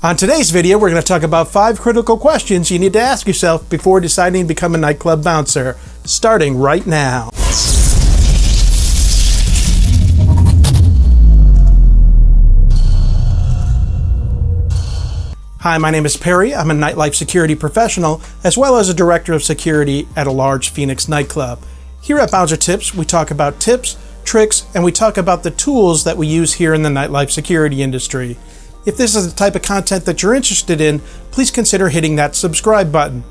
On today's video, we're going to talk about 5 critical questions you need to ask yourself before deciding to become a nightclub bouncer, starting right now. Hi, my name is Perry. I'm a nightlife security professional, as well as a director of security at a large Phoenix nightclub. Here at BouncerTips, we talk about tips, tricks, and we talk about the tools that we use here in the nightlife security industry. If this is the type of content that you're interested in, please consider hitting that subscribe button.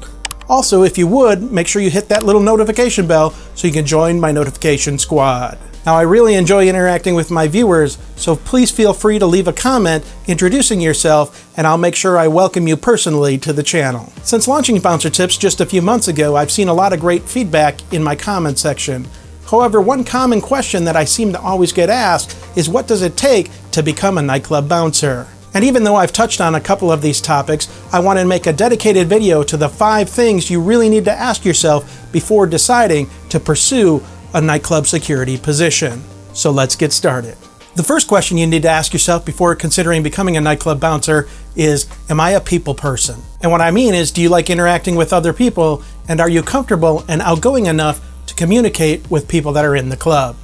Also, if you would, make sure you hit that little notification bell so you can join my notification squad. Now, I really enjoy interacting with my viewers, so please feel free to leave a comment introducing yourself, and I'll make sure I welcome you personally to the channel. Since launching BouncerTips just a few months ago, I've seen a lot of great feedback in my comment section. However, one common question that I seem to always get asked is, what does it take to become a nightclub bouncer? And even though I've touched on a couple of these topics, I want to make a dedicated video to the 5 things you really need to ask yourself before deciding to pursue a nightclub security position. So let's get started. The first question you need to ask yourself before considering becoming a nightclub bouncer is, am I a people person? And what I mean is, do you like interacting with other people, and are you comfortable and outgoing enough to communicate with people that are in the club?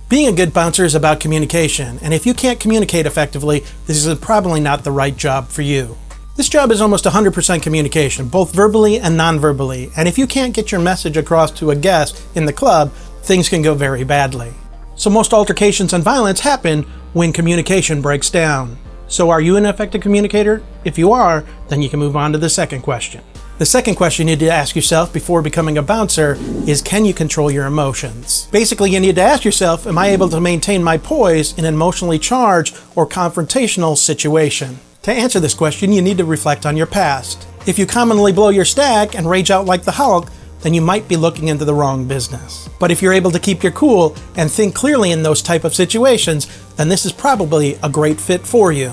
Being a good bouncer is about communication, and if you can't communicate effectively, this is probably not the right job for you. This job is almost 100% communication, both verbally and non-verbally, and if you can't get your message across to a guest in the club, things can go very badly. So most altercations and violence happen when communication breaks down. So are you an effective communicator? If you are, then you can move on to the second question. The second question you need to ask yourself before becoming a bouncer is, can you control your emotions? Basically, you need to ask yourself, am I able to maintain my poise in an emotionally charged or confrontational situation? To answer this question, you need to reflect on your past. If you commonly blow your stack and rage out like the Hulk, then you might be looking into the wrong business. But if you're able to keep your cool and think clearly in those type of situations, then this is probably a great fit for you.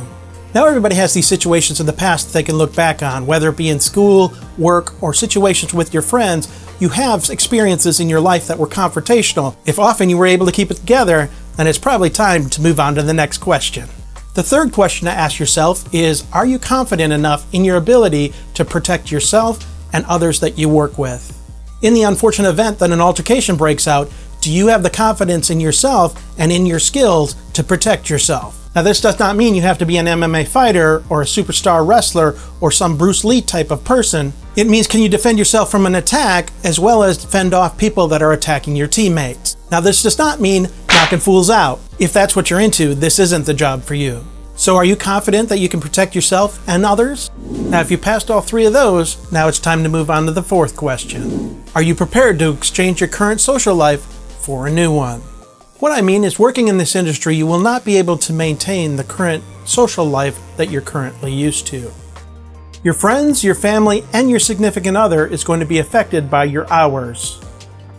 Now, everybody has these situations in the past that they can look back on, whether it be in school, work, or situations with your friends. You have experiences in your life that were confrontational. If often you were able to keep it together, then it's probably time to move on to the next question. The third question to ask yourself is, are you confident enough in your ability to protect yourself and others that you work with? In the unfortunate event that an altercation breaks out, do you have the confidence in yourself and in your skills to protect yourself? Now, this does not mean you have to be an MMA fighter or a superstar wrestler or some Bruce Lee type of person. It means, can you defend yourself from an attack as well as fend off people that are attacking your teammates? Now, this does not mean knocking fools out. If that's what you're into, this isn't the job for you. So are you confident that you can protect yourself and others? Now, if you passed all 3 of those, now it's time to move on to the fourth question. Are you prepared to exchange your current social life for a new one? What I mean is, working in this industry, you will not be able to maintain the current social life that you're currently used to. Your friends, your family, and your significant other is going to be affected by your hours.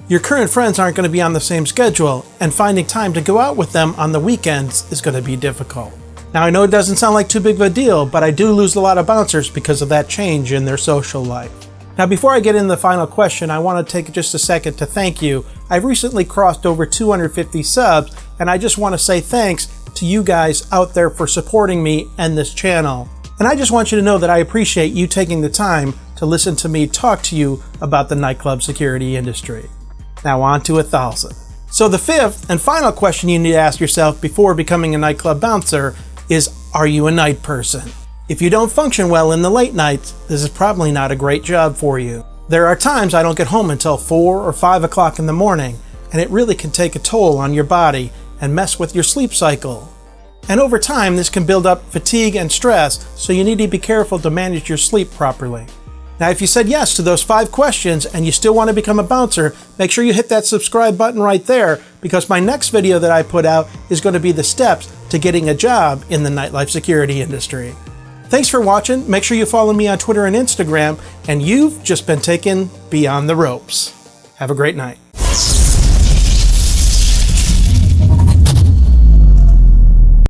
Your current friends aren't going to be on the same schedule, and finding time to go out with them on the weekends is going to be difficult. Now, I know it doesn't sound like too big of a deal, but I do lose a lot of bouncers because of that change in their social life. Now, before I get into the final question, I want to take just a second to thank you. I've recently crossed over 250 subs, and I just want to say thanks to you guys out there for supporting me and this channel. And I just want you to know that I appreciate you taking the time to listen to me talk to you about the nightclub security industry. Now on to 1,000. So the fifth and final question you need to ask yourself before becoming a nightclub bouncer is, are you a night person? If you don't function well in the late nights, this is probably not a great job for you. There are times I don't get home until 4 or 5 o'clock in the morning, and it really can take a toll on your body and mess with your sleep cycle. And over time, this can build up fatigue and stress, so you need to be careful to manage your sleep properly. Now, if you said yes to those 5 questions and you still want to become a bouncer, make sure you hit that subscribe button right there, because my next video that I put out is going to be the steps to getting a job in the nightlife security industry. Thanks for watching. Make sure you follow me on Twitter and Instagram, and you've just been taken beyond the ropes. Have a great night.